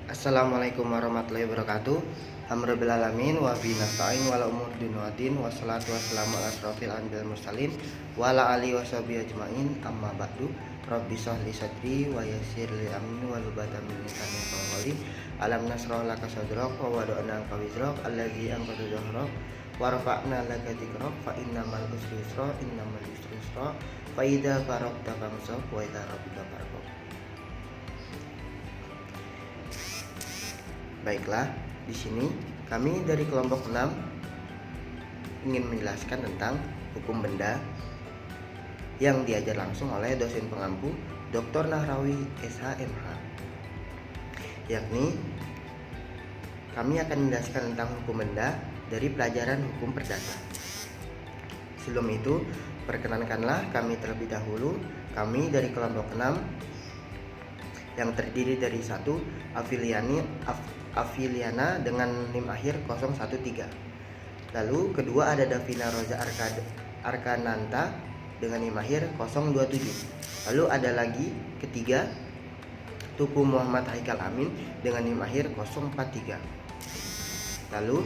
Assalamualaikum warahmatullahi wabarakatuh. Alhamdulillah alamin wa bihi nasta'in wala umur dinwadin wassalatu wassalamu ala asrofil anbiya'i wal mursalin wa ala alihi washabihi ajmain amma ba'du. Rabbi shrahli sadri wa yassir li amri wahlul 'uqdatam min lisani yafqahu qawli. Alam nashrah laka sadrak wa wada'na anka wizrak allazi anqadha dhahrak wa rafa'na laka dzikrak fa innamal usri yusra innamal usri yusra fa idza faragta fansab wa idza rabbika farghab. Baiklah, di sini kami dari kelompok 6 ingin menjelaskan tentang hukum benda yang diajar langsung oleh dosen pengampu Dr. Nahrawi SHMH. Yakni kami akan menjelaskan tentang hukum benda dari pelajaran hukum perdata. Sebelum itu, perkenankanlah kami terlebih dahulu. Kami dari kelompok 6 yang terdiri dari 1 Afiliana dengan NIM akhir 013. Lalu kedua ada Davina Roza Arkananta dengan NIM akhir 027. Lalu ada lagi ketiga Tuku Muhammad Haikal Amin dengan NIM akhir 043. Lalu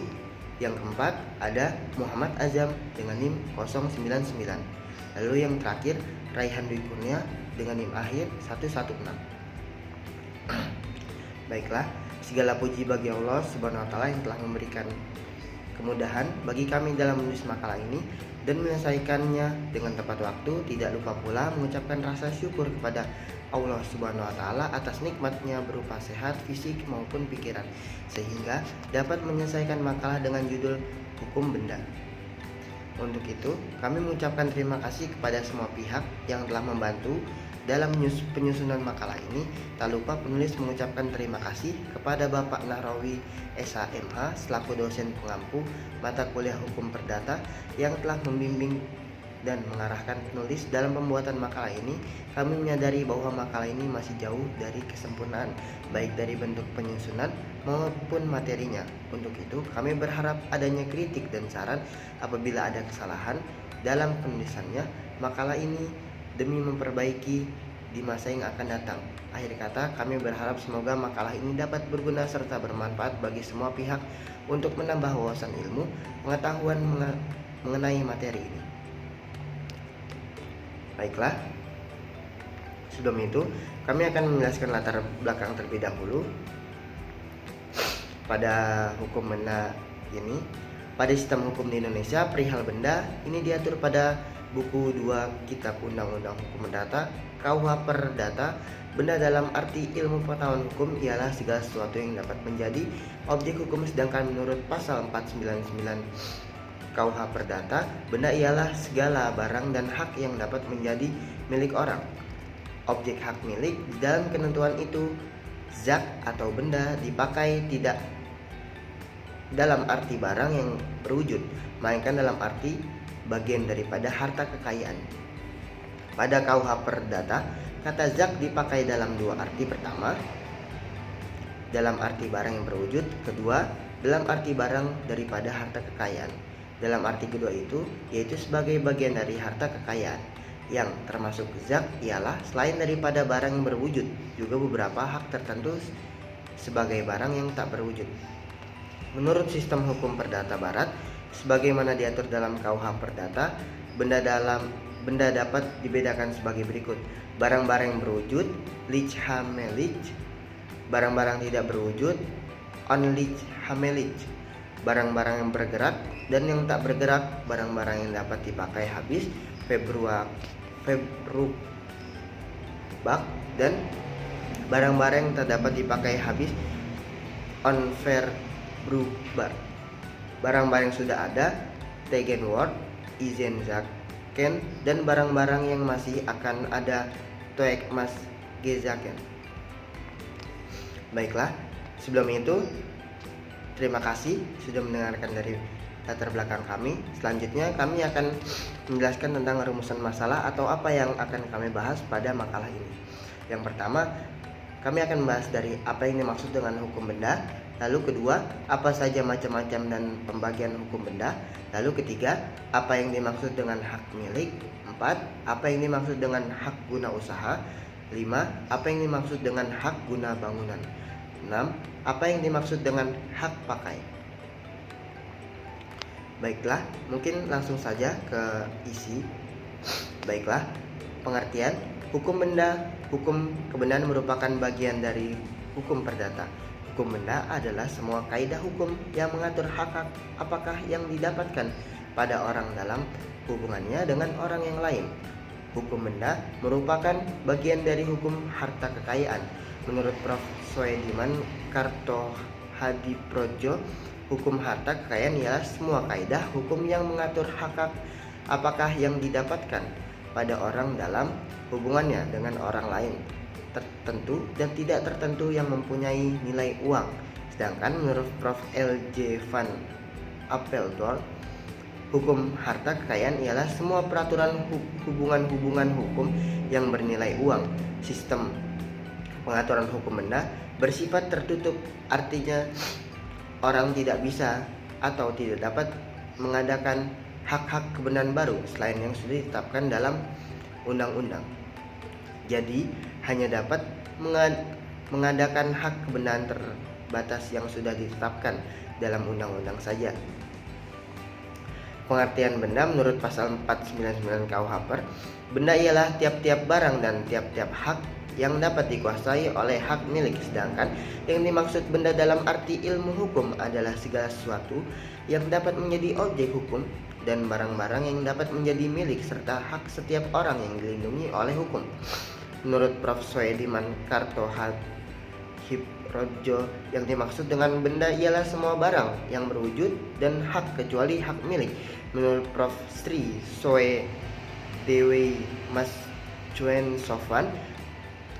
yang keempat ada Muhammad Azam dengan NIM 099. Lalu yang terakhir Raihan Dwi Kurnia dengan NIM akhir 116. Baiklah, segala puji bagi Allah Subhanahu wa taala yang telah memberikan kemudahan bagi kami dalam menulis makalah ini dan menyelesaikannya dengan tepat waktu. Tidak lupa pula mengucapkan rasa syukur kepada Allah Subhanahu wa taala atas nikmatnya berupa sehat fisik maupun pikiran, sehingga dapat menyelesaikan makalah dengan judul Hukum Benda. Untuk itu, kami mengucapkan terima kasih kepada semua pihak yang telah membantu dalam penyusunan makalah ini. Tak lupa penulis mengucapkan terima kasih kepada Bapak Nahrawi SHMH selaku dosen pengampu mata kuliah hukum perdata yang telah membimbing dan mengarahkan penulis dalam pembuatan makalah ini. Kami menyadari bahwa makalah ini masih jauh dari kesempurnaan, baik dari bentuk penyusunan maupun materinya. Untuk itu, kami berharap adanya kritik dan saran apabila ada kesalahan dalam penulisannya makalah ini demi memperbaiki di masa yang akan datang. Akhir kata, kami berharap semoga makalah ini dapat berguna serta bermanfaat bagi semua pihak untuk menambah wawasan ilmu pengetahuan mengenai materi ini. Baiklah, sebelum itu kami akan menjelaskan latar belakang terlebih dahulu pada hukum benda ini. Pada sistem hukum di Indonesia, perihal benda ini diatur pada buku 2 Kitab Undang-Undang Hukum Perdata KUH Perdata. Benda dalam arti ilmu pengetahuan hukum ialah segala sesuatu yang dapat menjadi objek hukum, sedangkan menurut pasal 499 KUH Perdata, benda ialah segala barang dan hak yang dapat menjadi milik orang. Objek hak milik di dalam ketentuan itu, zat atau benda dipakai tidak dalam arti barang yang berwujud, melainkan dalam arti bagian daripada harta kekayaan. Pada KUH Perdata, kata zat dipakai dalam dua arti. Pertama, dalam arti barang yang berwujud. Kedua, dalam arti barang daripada harta kekayaan. Dalam arti kedua itu, yaitu sebagai bagian dari harta kekayaan. Yang termasuk zat ialah selain daripada barang yang berwujud, juga beberapa hak tertentu sebagai barang yang tak berwujud. Menurut sistem hukum perdata barat, sebagaimana diatur dalam KUH Perdata, benda dapat dibedakan sebagai berikut: barang-barang yang berwujud, lich hamelich; barang-barang tidak berwujud, on lich hamelich; barang-barang yang bergerak dan yang tak bergerak; barang-barang yang dapat dipakai habis, februbak; dan barang-barang yang tak dapat dipakai habis, onverbrugbar. Barang-barang yang sudah ada, tegenwort, izenzaken; dan barang-barang yang masih akan ada, toekmas gezaken. Baiklah, sebelum itu terima kasih sudah mendengarkan dari latar belakang kami. Selanjutnya kami akan menjelaskan tentang rumusan masalah atau apa yang akan kami bahas pada makalah ini. Yang pertama, kami akan membahas dari apa yang dimaksud dengan hukum benda. Lalu kedua, apa saja macam-macam dan pembagian hukum benda. Lalu ketiga, apa yang dimaksud dengan hak milik. 4, apa yang dimaksud dengan hak guna usaha. 5, apa yang dimaksud dengan hak guna bangunan. 6. Apa yang dimaksud dengan hak pakai? Baiklah, mungkin langsung saja ke isi. Baiklah, pengertian hukum benda. Hukum kebenaran merupakan bagian dari hukum perdata. Hukum benda adalah semua kaidah hukum yang mengatur hak-hak apakah yang didapatkan pada orang dalam hubungannya dengan orang yang lain. Hukum benda merupakan bagian dari hukum harta kekayaan. Menurut Prof. Soediman Kartohadiprodjo, hukum harta kekayaan ialah semua kaidah hukum yang mengatur hak-hak apakah yang didapatkan pada orang dalam hubungannya dengan orang lain, tertentu dan tidak tertentu yang mempunyai nilai uang. Sedangkan menurut Prof. L.J. van Apeldoorn, hukum harta kekayaan ialah semua peraturan hubungan-hubungan hukum yang bernilai uang. Sistem pengaturan hukum benda bersifat tertutup, artinya orang tidak bisa atau tidak dapat mengadakan hak-hak kebenaran baru selain yang sudah ditetapkan dalam undang-undang. Jadi hanya dapat mengadakan hak kebenaran terbatas yang sudah ditetapkan dalam undang-undang saja. Pengertian benda menurut pasal 499 KUH, benda ialah tiap-tiap barang dan tiap-tiap hak yang dapat dikuasai oleh hak milik. Sedangkan yang dimaksud benda dalam arti ilmu hukum adalah segala sesuatu yang dapat menjadi objek hukum dan barang-barang yang dapat menjadi milik serta hak setiap orang yang dilindungi oleh hukum. Menurut Prof. Soediman Kartohadiprodjo, yang dimaksud dengan benda ialah semua barang yang berwujud dan hak kecuali hak milik. Menurut Prof. Sri Soe Dewi Mas Chuen Sofwan,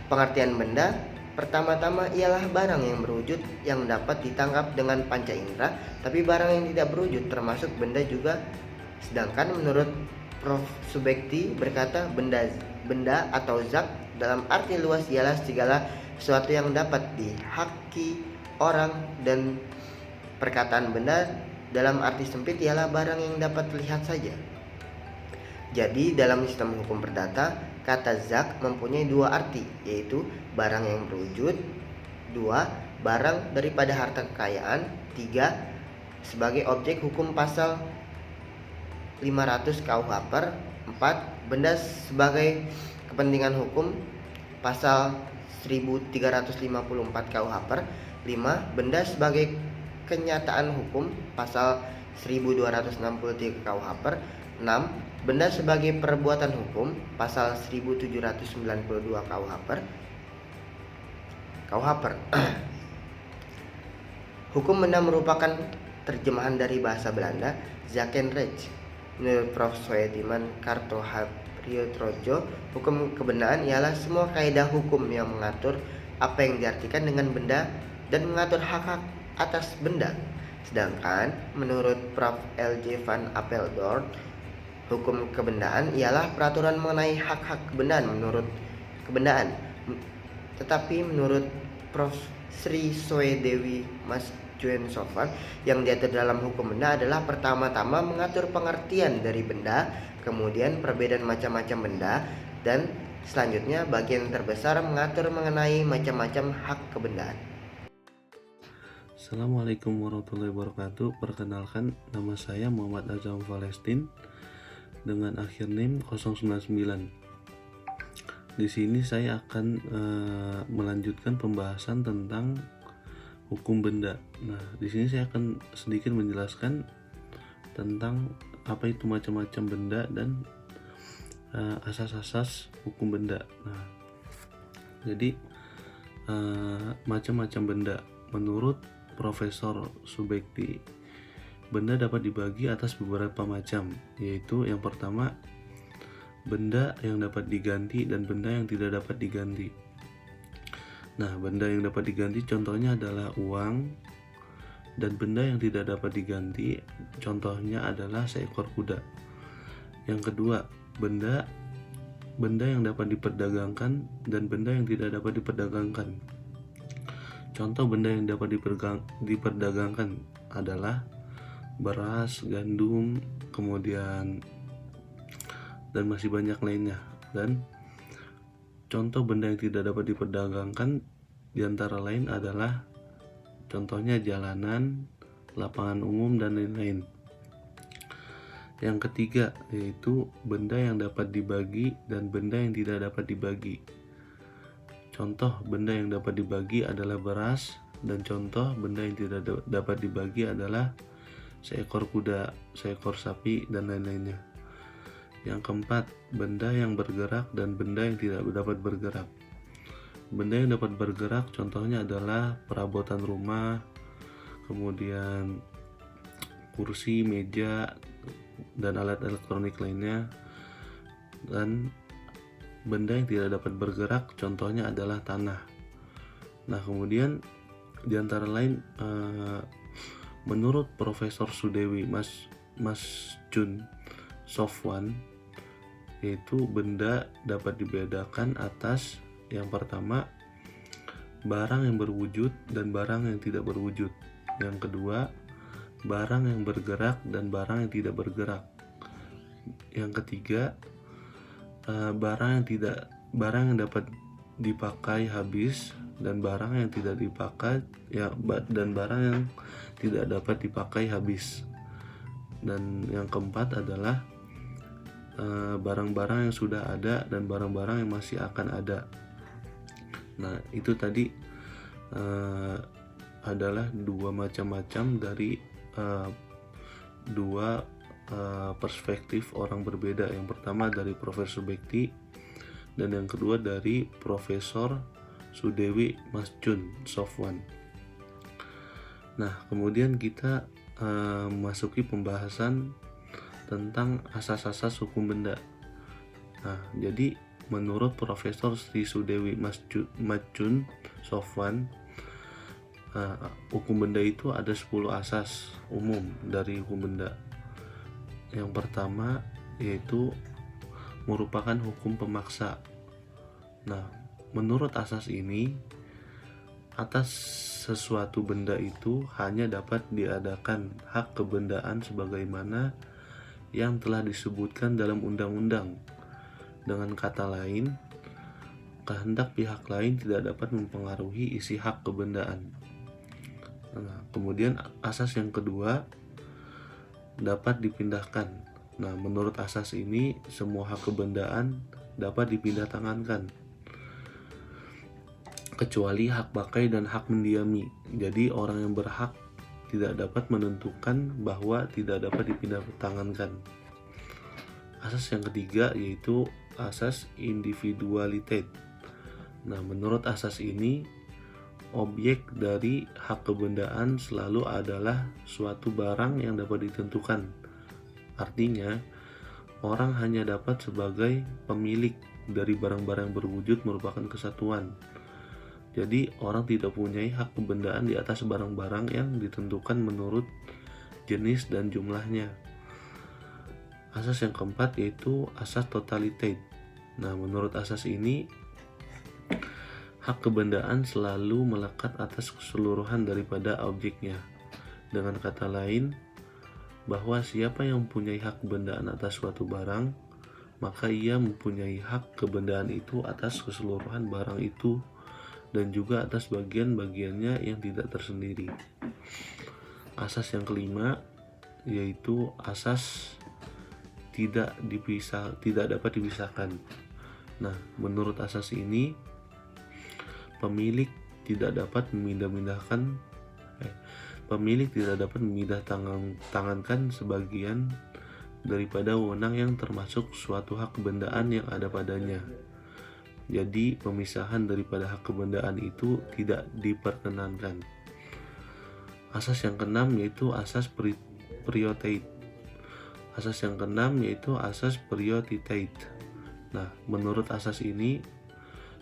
pengertian benda pertama-tama ialah barang yang berwujud yang dapat ditangkap dengan panca indera, tapi barang yang tidak berwujud termasuk benda juga. Sedangkan menurut Prof. Subekti berkata, benda atau zat dalam arti luas ialah segala sesuatu yang dapat dihaki orang, dan perkataan benda dalam arti sempit ialah barang yang dapat dilihat saja. Jadi dalam sistem hukum perdata, kata zak mempunyai dua arti, yaitu barang yang berwujud, 2. barang daripada harta kekayaan, 3. sebagai objek hukum pasal 500 KUH, 4. benda sebagai kepentingan hukum pasal 1354 KUH, 5. benda sebagai kenyataan hukum pasal 1263 KUH, 6. benda sebagai perbuatan hukum pasal 1792 KUH. Hukum benda merupakan terjemahan dari bahasa Belanda zakenrecht. Menurut Prof. Soediman Kartohadiprodjo, hukum kebenaran ialah semua kaidah hukum yang mengatur apa yang diartikan dengan benda dan mengatur hak-hak atas benda. Sedangkan menurut Prof. L.J. van Apeldoorn, hukum kebendaan ialah peraturan mengenai hak-hak kebendaan. Tetapi menurut Prof. Sri Soe Dewi Mas Chuen Sofwan, yang diatur dalam hukum benda adalah pertama-tama mengatur pengertian dari benda, kemudian perbedaan macam-macam benda, dan selanjutnya bagian terbesar mengatur mengenai macam-macam hak kebendaan. Assalamualaikum warahmatullahi wabarakatuh. Perkenalkan, nama saya Muhammad Azam Valestin dengan akhir NIM 099. Di sini saya akan melanjutkan pembahasan tentang hukum benda. Nah, di sini saya akan sedikit menjelaskan tentang apa itu macam-macam benda dan asas-asas hukum benda. Nah, jadi macam-macam benda menurut Profesor Subekti, benda dapat dibagi atas beberapa macam, yaitu yang pertama, benda yang dapat diganti dan benda yang tidak dapat diganti. Nah, benda yang dapat diganti contohnya adalah uang, dan benda yang tidak dapat diganti contohnya adalah seekor kuda. Yang kedua, benda yang dapat diperdagangkan dan benda yang tidak dapat diperdagangkan. Contoh benda yang dapat diperdagangkan adalah beras, gandum, kemudian dan masih banyak lainnya. Dan contoh benda yang tidak dapat diperdagangkan diantara lain adalah contohnya jalanan, lapangan umum, dan lain-lain. Yang ketiga yaitu benda yang dapat dibagi dan benda yang tidak dapat dibagi. Contoh benda yang dapat dibagi adalah beras, dan contoh benda yang tidak dapat dibagi adalah seekor kuda, seekor sapi, dan lain-lainnya. Yang keempat, benda yang bergerak dan benda yang tidak dapat bergerak. Benda yang dapat bergerak contohnya adalah perabotan rumah, kemudian kursi, meja, dan alat elektronik lainnya. Dan benda yang tidak dapat bergerak contohnya adalah tanah. Nah, kemudian di antara lain menurut Profesor Sudewi Masjun Sofwan, yaitu benda dapat dibedakan atas yang pertama barang yang berwujud dan barang yang tidak berwujud. Yang kedua, barang yang bergerak dan barang yang tidak bergerak. Yang ketiga, barang yang dapat dipakai habis dan barang yang tidak dipakai dan barang yang tidak dapat dipakai habis. Dan yang keempat adalah barang-barang yang sudah ada dan barang-barang yang masih akan ada. Nah, itu tadi adalah dua macam-macam dari dua perspektif orang berbeda. Yang pertama dari Profesor Subekti dan yang kedua dari Profesor Sudewi Masjun Sofwan. Nah, kemudian kita masuki pembahasan tentang asas-asas hukum benda. Nah, jadi menurut Profesor Sri Sudewi Masjun Sofwan, hukum benda itu ada 10 asas umum dari hukum benda. Yang pertama yaitu merupakan hukum pemaksa. Nah, menurut asas ini, atas sesuatu benda itu hanya dapat diadakan hak kebendaan sebagaimana yang telah disebutkan dalam undang-undang. Dengan kata lain, kehendak pihak lain tidak dapat mempengaruhi isi hak kebendaan. Nah, kemudian asas yang kedua dapat dipindahkan. Nah, menurut asas ini semua hak kebendaan dapat dipindah tangankan kecuali hak pakai dan hak mendiami. Jadi orang yang berhak tidak dapat menentukan bahwa tidak dapat dipindah tangankan. Asas yang ketiga yaitu asas individualitas. Nah, menurut asas ini objek dari hak kebendaan selalu adalah suatu barang yang dapat ditentukan. Artinya, orang hanya dapat sebagai pemilik dari barang-barang berwujud merupakan kesatuan. Jadi, orang tidak punya hak kebendaan di atas barang-barang yang ditentukan menurut jenis dan jumlahnya. Asas yang keempat yaitu asas totalitas. Nah, menurut asas ini, hak kebendaan selalu melekat atas keseluruhan daripada objeknya. Dengan kata lain, bahwa siapa yang mempunyai hak kebendaan atas suatu barang, maka ia mempunyai hak kebendaan itu atas keseluruhan barang itu dan juga atas bagian-bagiannya yang tidak tersendiri. Asas yang kelima yaitu asas tidak dapat dipisahkan. Nah, menurut asas ini, pemilik tidak dapat memindah-tangankan sebagian daripada wewenang yang termasuk suatu hak kebendaan yang ada padanya. Jadi, pemisahan daripada hak kebendaan itu tidak diperkenankan. Asas yang keenam yaitu asas prioritas. Asas yang keenam yaitu asas prioritas. Nah, menurut asas ini,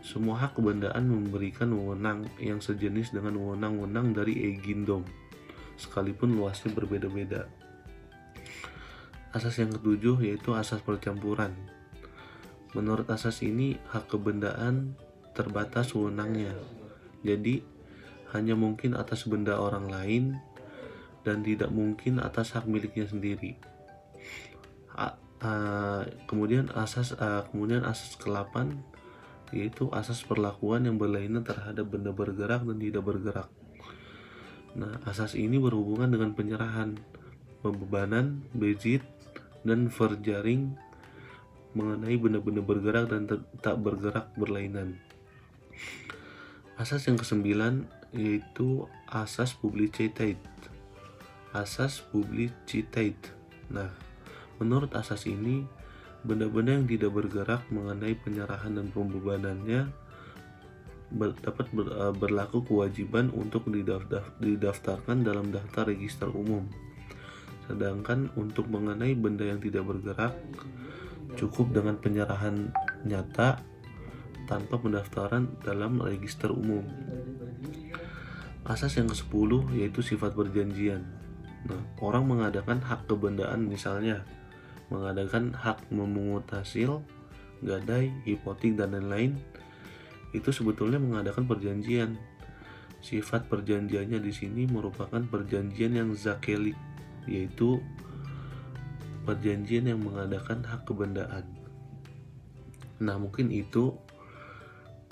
semua hak kebendaan memberikan wewenang yang sejenis dengan wewenang-wewenang dari Egindom, sekalipun luasnya berbeda-beda. Asas yang ketujuh yaitu asas percampuran. Menurut asas ini, hak kebendaan terbatas wewenangnya. Jadi, hanya mungkin atas benda orang lain dan tidak mungkin atas hak miliknya sendiri. Kemudian asas ke-8 yaitu asas perlakuan yang berlainan terhadap benda bergerak dan tidak bergerak. Nah, asas ini berhubungan dengan penyerahan, pembebanan, bezit, dan verjaring mengenai benda-benda bergerak dan tak bergerak berlainan. Asas yang kesembilan yaitu asas publicitate. Asas publicitate. Nah, menurut asas ini, benda-benda yang tidak bergerak mengenai penyerahan dan pembebanannya dapat berlaku kewajiban untuk didaftarkan dalam daftar register umum. Sedangkan untuk mengenai benda yang tidak bergerak, cukup dengan penyerahan nyata tanpa pendaftaran dalam register umum. Asas yang ke-10 yaitu sifat perjanjian. Nah, orang mengadakan hak kebendaan, misalnya mengadakan hak memungut hasil, gadai, hipotek, dan lain-lain, itu sebetulnya mengadakan perjanjian. Sifat perjanjiannya di sini merupakan perjanjian yang zakelik, yaitu perjanjian yang mengadakan hak kebendaan. Nah, mungkin itu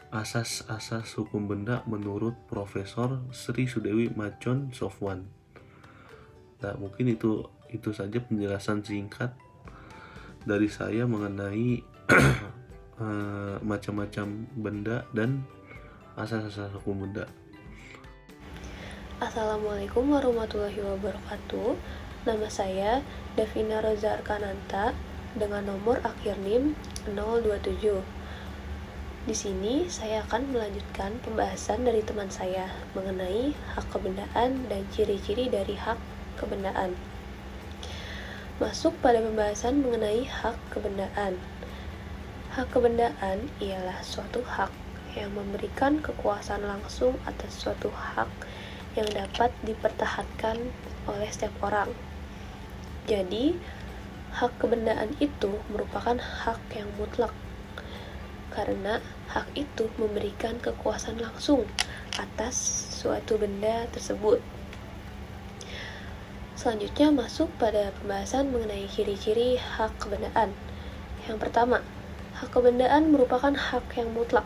asas-asas hukum benda menurut Profesor Sri Sudewi Macon Sofwan. Nah, mungkin itu saja penjelasan singkat dari saya mengenai macam-macam benda dan asas-asas hukum benda. Assalamualaikum warahmatullahi wabarakatuh. Nama saya Davina Roza Arkananta dengan nomor akhir NIM 027. Di sini saya akan melanjutkan pembahasan dari teman saya mengenai hak kebendaan dan ciri-ciri dari hak kebendaan. Masuk pada pembahasan mengenai hak kebendaan. Hak kebendaan ialah suatu hak yang memberikan kekuasaan langsung atas suatu hak yang dapat dipertahankan oleh setiap orang. Jadi, hak kebendaan itu merupakan hak yang mutlak, karena hak itu memberikan kekuasaan langsung atas suatu benda tersebut. Selanjutnya masuk pada pembahasan mengenai ciri-ciri hak kebendaan. Yang pertama, hak kebendaan merupakan hak yang mutlak.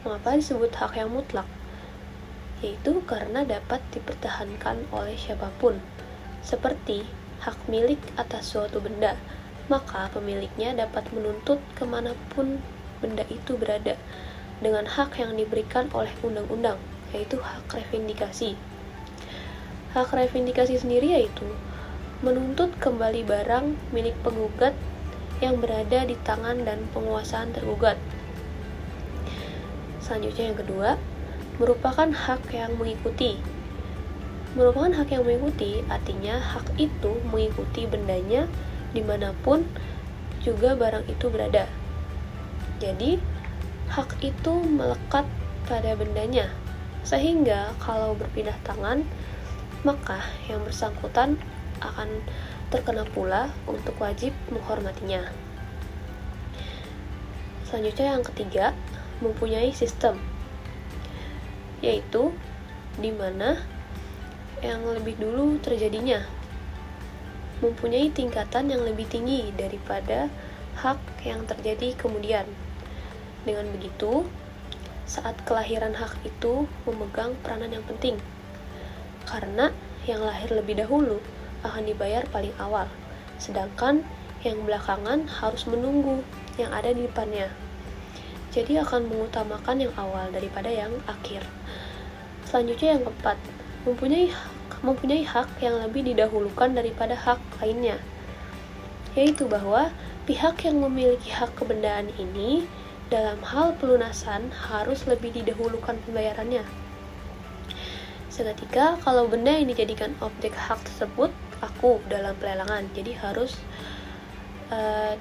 Mengapa disebut hak yang mutlak? Yaitu karena dapat dipertahankan oleh siapapun, seperti hak milik atas suatu benda, maka pemiliknya dapat menuntut kemanapun benda itu berada, dengan hak yang diberikan oleh undang-undang, yaitu hak revindikasi. Hak revindikasi sendiri yaitu menuntut kembali barang milik penggugat yang berada di tangan dan penguasaan tergugat. Selanjutnya yang kedua, merupakan hak yang mengikuti. Merupakan hak yang mengikuti artinya hak itu mengikuti bendanya dimanapun juga barang itu berada. Jadi, hak itu melekat pada bendanya, sehingga kalau berpindah tangan, maka yang bersangkutan akan terkena pula untuk wajib menghormatinya. Selanjutnya yang ketiga, mempunyai sistem, yaitu di mana yang lebih dulu terjadinya, mempunyai tingkatan yang lebih tinggi daripada hak yang terjadi kemudian. Dengan begitu, saat kelahiran hak itu memegang peranan yang penting, karena yang lahir lebih dahulu akan dibayar paling awal, sedangkan yang belakangan harus menunggu yang ada di depannya. Jadi akan mengutamakan yang awal daripada yang akhir. Selanjutnya yang keempat, mempunyai hak yang lebih didahulukan daripada hak lainnya, yaitu bahwa pihak yang memiliki hak kebendaan ini dalam hal pelunasan harus lebih didahulukan pembayarannya. Seketika kalau benda yang dijadikan objek hak tersebut laku dalam pelelangan, jadi harus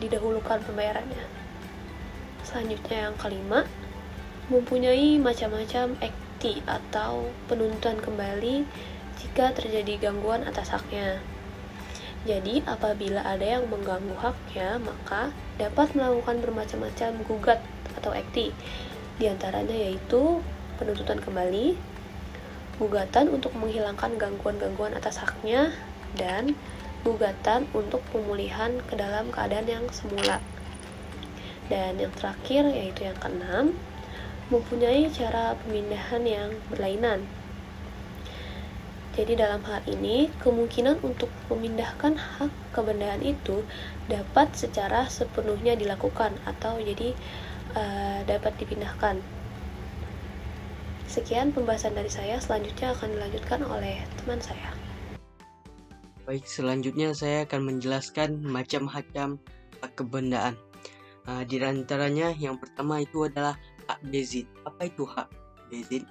didahulukan pembayarannya. Selanjutnya yang kelima, mempunyai macam-macam ekti atau penuntutan kembali jika terjadi gangguan atas haknya. Jadi apabila ada yang mengganggu haknya, maka dapat melakukan bermacam-macam gugat atau ekti. Di antaranya yaitu penuntutan kembali, gugatan untuk menghilangkan gangguan-gangguan atas haknya, dan gugatan untuk pemulihan ke dalam keadaan yang semula. Dan yang terakhir yaitu yang keenam, mempunyai cara pemindahan yang berlainan. Jadi dalam hal ini, kemungkinan untuk memindahkan hak kebendaan itu dapat secara sepenuhnya dilakukan atau jadi dapat dipindahkan. Sekian pembahasan dari saya, selanjutnya akan dilanjutkan oleh teman saya. Baik, selanjutnya saya akan menjelaskan macam-macam hak kebendaan. Di antaranya yang pertama itu adalah hak bezit. Apa itu hak bezit?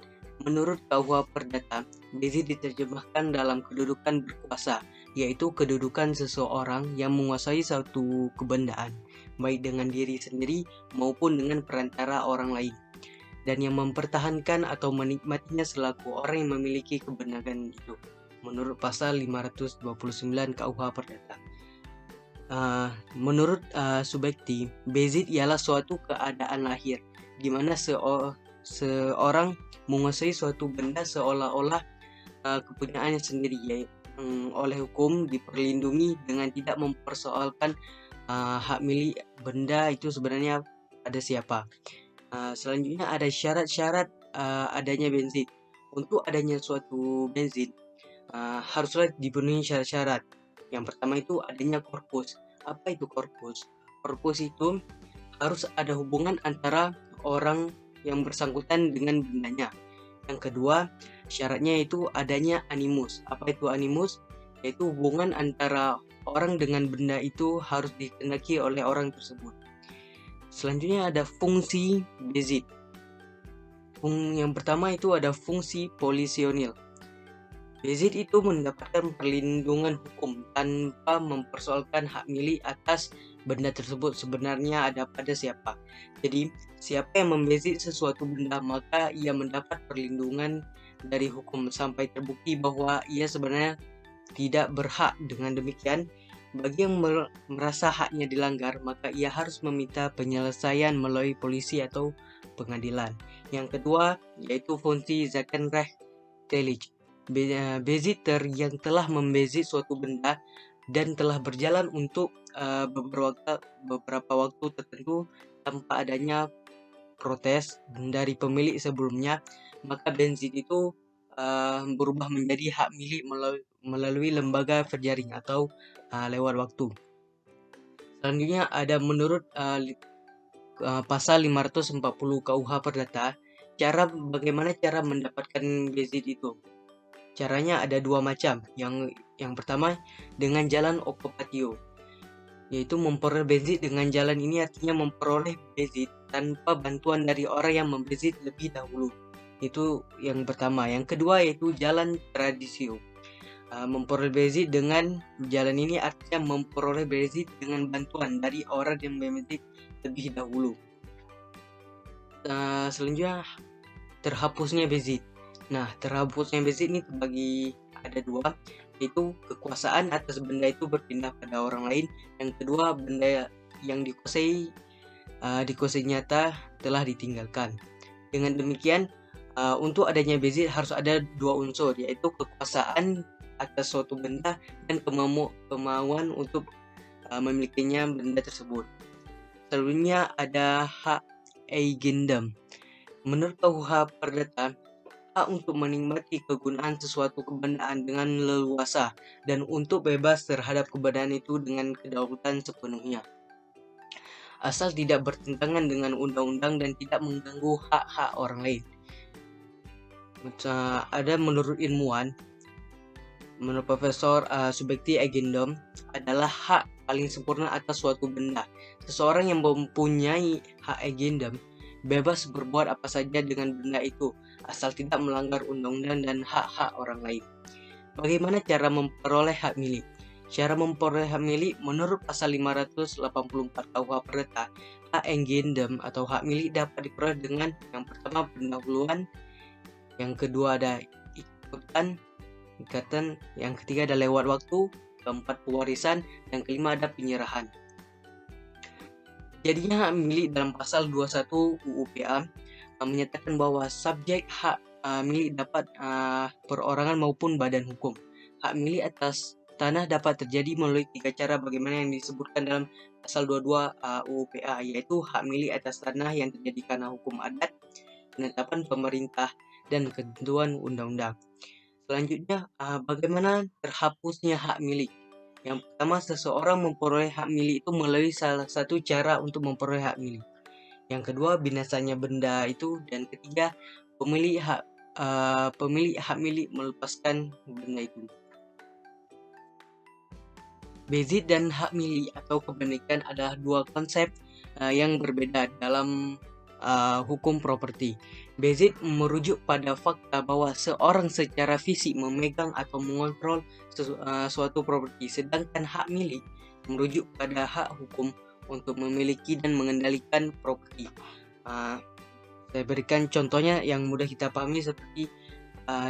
Menurut KUH Perdata, bezit diterjemahkan dalam kedudukan berkuasa, yaitu kedudukan seseorang yang menguasai suatu kebendaan, baik dengan diri sendiri maupun dengan perantara orang lain, dan yang mempertahankan atau menikmatinya selaku orang yang memiliki kebenaran itu, menurut pasal 529 KUH Perdata. Menurut Subekti, bezit ialah suatu keadaan lahir di mana seorang menguasai suatu benda seolah-olah kepunyaannya sendiri, yaitu oleh hukum diperlindungi dengan tidak mempersoalkan hak milik benda itu sebenarnya pada siapa. Selanjutnya ada syarat-syarat adanya bezit. Untuk adanya suatu bezit haruslah dipenuhi syarat-syarat. Yang pertama itu adanya korpus. Apa itu korpus? Korpus itu harus ada hubungan antara orang yang bersangkutan dengan bendanya. Yang kedua, syaratnya itu adanya animus. Apa itu animus? Yaitu hubungan antara orang dengan benda itu harus dikehendaki oleh orang tersebut. Selanjutnya ada fungsi bezit. Yang pertama itu ada fungsi polisionil. Bezit itu mendapatkan perlindungan hukum tanpa mempersoalkan hak milik atas benda tersebut sebenarnya ada pada siapa. Jadi, siapa yang membezit sesuatu benda maka ia mendapat perlindungan dari hukum sampai terbukti bahwa ia sebenarnya tidak berhak. Dengan demikian, bagi yang merasa haknya dilanggar, maka ia harus meminta penyelesaian melalui polisi atau pengadilan. Yang kedua, yaitu fungsi Zakenrechtlich. Bezitter yang telah membezit suatu benda dan telah berjalan untuk beberapa waktu tertentu tanpa adanya protes dari pemilik sebelumnya, maka bezit itu berubah menjadi hak milik melalui lembaga terjaring atau lewat waktu. Selanjutnya ada menurut pasal 540 KUH Perdata, bagaimana cara mendapatkan bezit itu. Caranya ada dua macam. Yang pertama dengan jalan okupatio, yaitu memperoleh bezit dengan jalan ini artinya memperoleh bezit tanpa bantuan dari orang yang membezit lebih dahulu. Itu yang pertama. Yang kedua yaitu jalan tradisio. Memperoleh bezit dengan jalan ini artinya memperoleh bezit dengan bantuan dari orang yang membezit lebih dahulu. Selanjutnya terhapusnya bezit. Nah, terhapusnya bezit ini terbagi ada dua, yaitu kekuasaan atas benda itu berpindah pada orang lain. Yang kedua, benda yang dikuasai nyata telah ditinggalkan. Dengan demikian, untuk adanya bezit harus ada dua unsur, yaitu kekuasaan atas suatu benda dan kemauan untuk memilikinya benda tersebut. Selanjutnya ada hak eigendom. Menurut KUH Perdata, hak untuk menikmati kegunaan sesuatu kebendaan dengan leluasa dan untuk bebas terhadap kebendaan itu dengan kedaulatan sepenuhnya, asal tidak bertentangan dengan undang-undang dan tidak mengganggu hak-hak orang lain. Ada menurut ilmuwan, menurut Profesor Subekti Eigendom adalah hak paling sempurna atas suatu benda. Seseorang yang mempunyai hak eigendom bebas berbuat apa saja dengan benda itu, asal tidak melanggar undang-undang dan hak-hak orang lain. Bagaimana cara memperoleh hak milik? Cara memperoleh hak milik menurut pasal 584 KUH Perdata, hak eigendom atau hak milik dapat diperoleh dengan yang pertama pendahuluan, yang kedua ada ikatan, yang ketiga ada lewat waktu, keempat pewarisan, dan kelima ada penyerahan. Jadinya hak milik dalam pasal 21 UU PA menyatakan bahwa subjek hak milik dapat perorangan maupun badan hukum. Hak milik atas tanah dapat terjadi melalui tiga cara bagaimana yang disebutkan dalam pasal 22 UU PA, yaitu hak milik atas tanah yang terjadi karena hukum adat, penetapan pemerintah, dan ketentuan undang-undang. Selanjutnya, bagaimana terhapusnya hak milik? Yang pertama, seseorang memperoleh hak milik itu melalui salah satu cara untuk memperoleh hak milik. Yang kedua, binasanya benda itu. Dan ketiga, pemilik hak milik melepaskan benda itu. Bezit dan hak milik atau kepemilikan adalah dua konsep yang berbeda dalam hukum properti. Bezit merujuk pada fakta bahwa seorang secara fisik memegang atau mengontrol suatu properti, sedangkan hak milik merujuk pada hak hukum untuk memiliki dan mengendalikan properti. Saya berikan contohnya yang mudah kita pahami seperti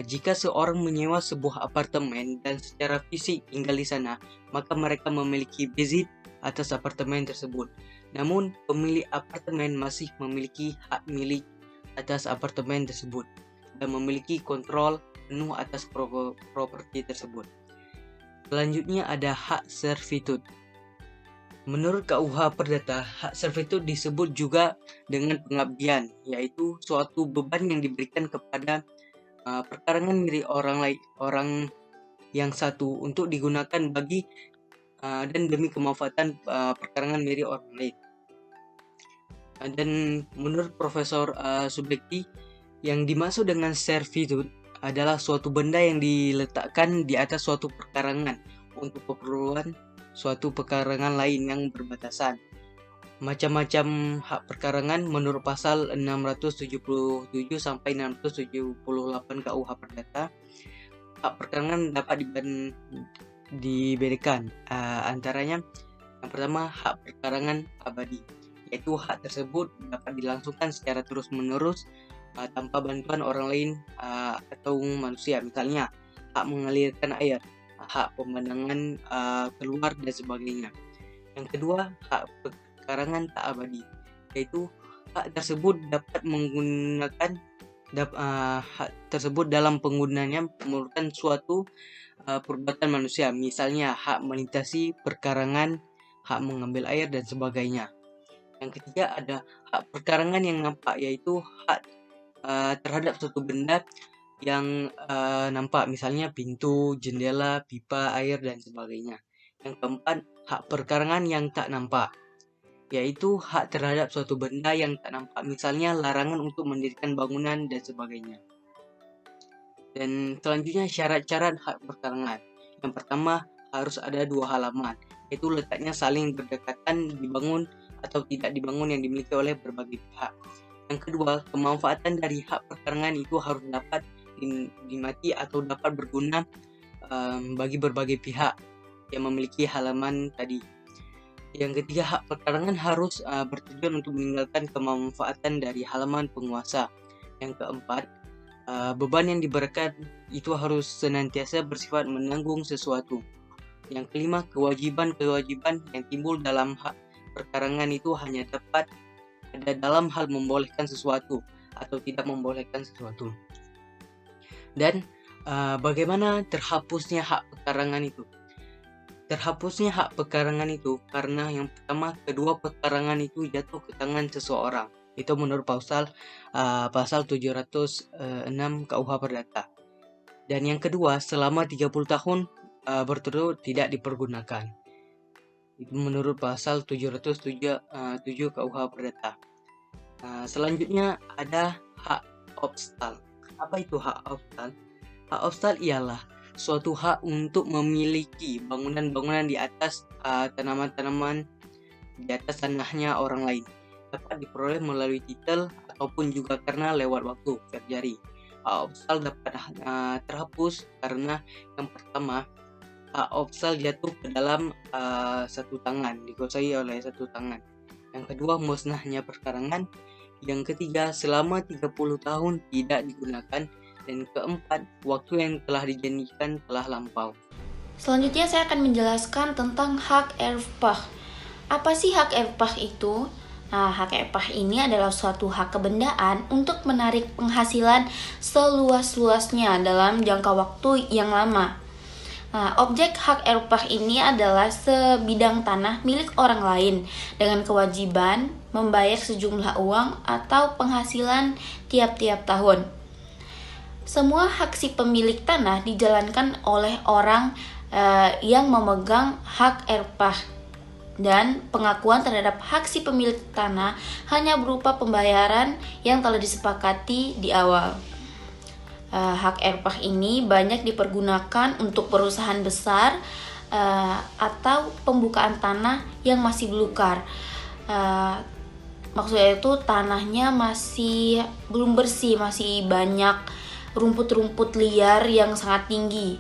jika seorang menyewa sebuah apartemen dan secara fisik tinggal di sana, maka mereka memiliki bezit atas apartemen tersebut. Namun, pemilik apartemen masih memiliki hak milik atas apartemen tersebut dan memiliki kontrol penuh atas properti tersebut. Selanjutnya ada hak servitut. Menurut KUH Perdata, hak servitut disebut juga dengan pengabdian, yaitu suatu beban yang diberikan kepada perkarangan milik orang yang satu untuk digunakan bagi dan demi kemanfaatan perkarangan milik orang lain. Dan menurut Profesor Subekti, yang dimaksud dengan servitut adalah suatu benda yang diletakkan di atas suatu perkarangan untuk keperluan suatu perkarangan lain yang berbatasan. Macam-macam hak perkarangan menurut pasal 677 sampai 678 KUH Perdata. Hak perkarangan dapat diberikan antaranya yang pertama, hak perkarangan abadi, yaitu hak tersebut dapat dilangsungkan secara terus-menerus tanpa bantuan orang lain atau manusia. Misalnya hak mengalirkan air, hak pemandangan keluar dan sebagainya. Yang kedua, hak perkarangan tak abadi, yaitu hak tersebut dapat menggunakan hak tersebut dalam penggunaannya memerlukan suatu perbuatan manusia, misalnya hak melintasi perkarangan, hak mengambil air dan sebagainya. Yang ketiga ada hak perkarangan yang nampak, yaitu hak terhadap suatu benda yang nampak, misalnya pintu, jendela, pipa air dan sebagainya. Yang keempat, hak perkarangan yang tak nampak, yaitu hak terhadap suatu benda yang tak nampak, misalnya larangan untuk mendirikan bangunan dan sebagainya. Dan selanjutnya syarat-syarat hak perkarangan. Yang pertama, harus ada 2 halaman, yaitu letaknya saling berdekatan, dibangun atau tidak dibangun yang dimiliki oleh berbagai pihak. Yang kedua, kemanfaatan dari hak perkarangan itu harus dapat dinikmati atau dapat berguna bagi berbagai pihak yang memiliki halaman tadi. Yang ketiga, hak perkarangan harus bertujuan untuk meninggalkan kemanfaatan dari halaman penguasa. Yang keempat, beban yang diberikan itu harus senantiasa bersifat menanggung sesuatu. Yang kelima, kewajiban-kewajiban yang timbul dalam hak perkarangan itu hanya dapat ada dalam hal membolehkan sesuatu atau tidak membolehkan sesuatu. Dan bagaimana terhapusnya hak perkarangan itu? Terhapusnya hak perkarangan itu karena yang pertama, kedua perkarangan itu jatuh ke tangan seseorang. Itu menurut pasal 706 KUH Perdata. Dan yang kedua, selama 30 tahun berturut tidak dipergunakan. Itu menurut pasal 707 KUH Perdata. Selanjutnya ada hak obstal. Apa itu hak obstal? Hak obstal ialah suatu hak untuk memiliki bangunan-bangunan di atas tanaman-tanaman di atas tanahnya orang lain. Dapat diperoleh melalui titel ataupun juga karena lewat waktu terjadi. Hak obstal dapat terhapus karena yang pertama, hak obstal jatuh ke dalam satu tangan, dikuasai oleh satu tangan. Yang kedua, musnahnya perkarangan. Yang ketiga, selama 30 tahun tidak digunakan. Dan keempat, waktu yang telah dijanjikan telah lampau. Selanjutnya saya akan menjelaskan tentang hak erfpach. Apa sih hak erfpach itu? Nah, hak erfpach ini adalah suatu hak kebendaan untuk menarik penghasilan seluas-luasnya dalam jangka waktu yang lama. Nah, objek hak erfpach ini adalah sebidang tanah milik orang lain dengan kewajiban membayar sejumlah uang atau penghasilan tiap-tiap tahun. Semua hak si pemilik tanah dijalankan oleh orang yang memegang hak erpah, dan pengakuan terhadap hak si pemilik tanah hanya berupa pembayaran yang telah disepakati di awal. Hak erpah ini banyak dipergunakan untuk perusahaan besar atau pembukaan tanah yang masih belukar. Maksudnya itu tanahnya masih belum bersih, masih banyak rumput-rumput liar yang sangat tinggi.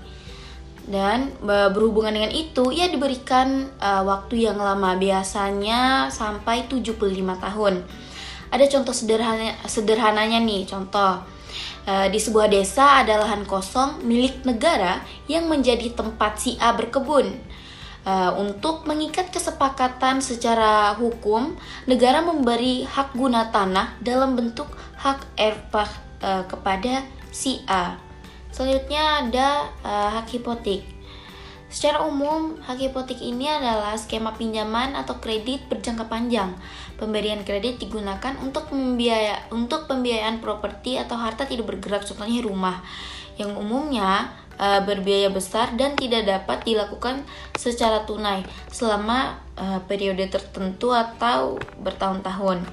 Dan berhubungan dengan itu, ia diberikan waktu yang lama, biasanya sampai 75 tahun. Ada contoh sederhananya nih, contoh. Di sebuah desa ada lahan kosong milik negara yang menjadi tempat si A berkebun. Untuk mengikat kesepakatan secara hukum, negara memberi hak guna tanah dalam bentuk hak erpah kepada si A. Selanjutnya ada hak hipotek. Secara umum, hak hipotek ini adalah skema pinjaman atau kredit berjangka panjang. Pemberian kredit digunakan untuk pembiayaan properti atau harta tidak bergerak, contohnya rumah, yang umumnya berbiaya besar dan tidak dapat dilakukan secara tunai selama periode tertentu atau bertahun-tahun.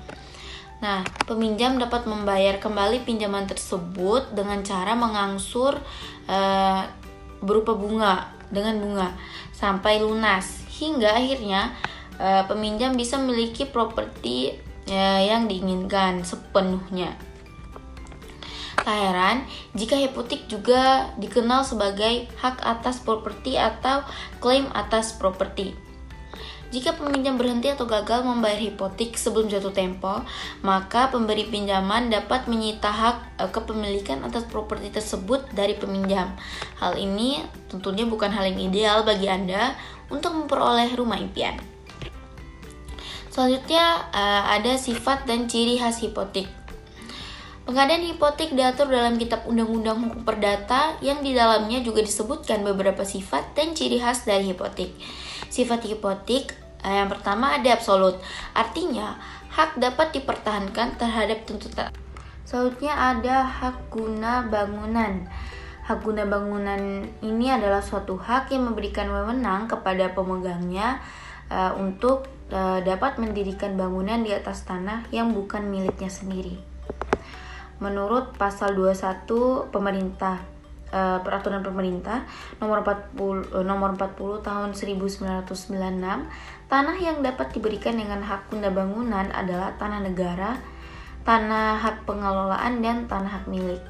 Nah, peminjam dapat membayar kembali pinjaman tersebut dengan cara mengangsur berupa bunga sampai lunas, hingga akhirnya peminjam bisa memiliki properti yang diinginkan sepenuhnya. Tak heran jika hipotek juga dikenal sebagai hak atas properti atau klaim atas properti. Jika peminjam berhenti atau gagal membayar hipotek sebelum jatuh tempo, maka pemberi pinjaman dapat menyita hak kepemilikan atas properti tersebut dari peminjam. Hal ini tentunya bukan hal yang ideal bagi Anda untuk memperoleh rumah impian. Selanjutnya ada sifat dan ciri khas hipotek. Pengadaan hipotek diatur dalam Kitab Undang-Undang Hukum Perdata yang di dalamnya juga disebutkan beberapa sifat dan ciri khas dari hipotek. Sifat hipotek yang pertama ada absolut, artinya hak dapat dipertahankan terhadap tuntutan. Selanjutnya ada hak guna bangunan. Hak guna bangunan ini adalah suatu hak yang memberikan wewenang kepada pemegangnya untuk dapat mendirikan bangunan di atas tanah yang bukan miliknya sendiri. Menurut pasal 21 Peraturan Pemerintah nomor 40 tahun 1996, tanah yang dapat diberikan dengan hak guna bangunan adalah tanah negara, tanah hak pengelolaan, dan tanah hak milik.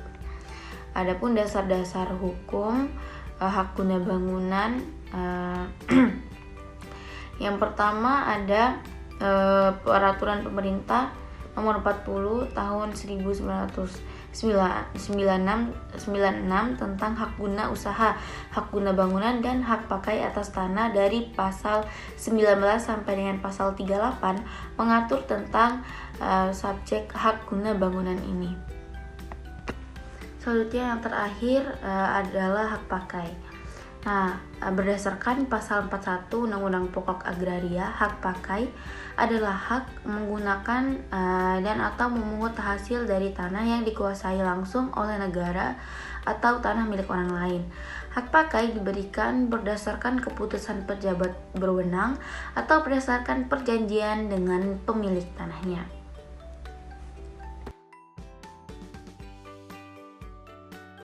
Adapun dasar-dasar hukum hak guna bangunan, yang pertama ada Peraturan Pemerintah nomor 40 tahun 1996 tentang hak guna usaha, hak guna bangunan, dan hak pakai atas tanah dari pasal 19 sampai dengan pasal 38 mengatur tentang subjek hak guna bangunan ini. Selanjutnya yang terakhir adalah hak pakai. Nah, berdasarkan pasal 41 Undang-Undang Pokok Agraria, hak pakai adalah hak menggunakan dan atau memungut hasil dari tanah yang dikuasai langsung oleh negara atau tanah milik orang lain. Hak pakai diberikan berdasarkan keputusan pejabat berwenang atau berdasarkan perjanjian dengan pemilik tanahnya.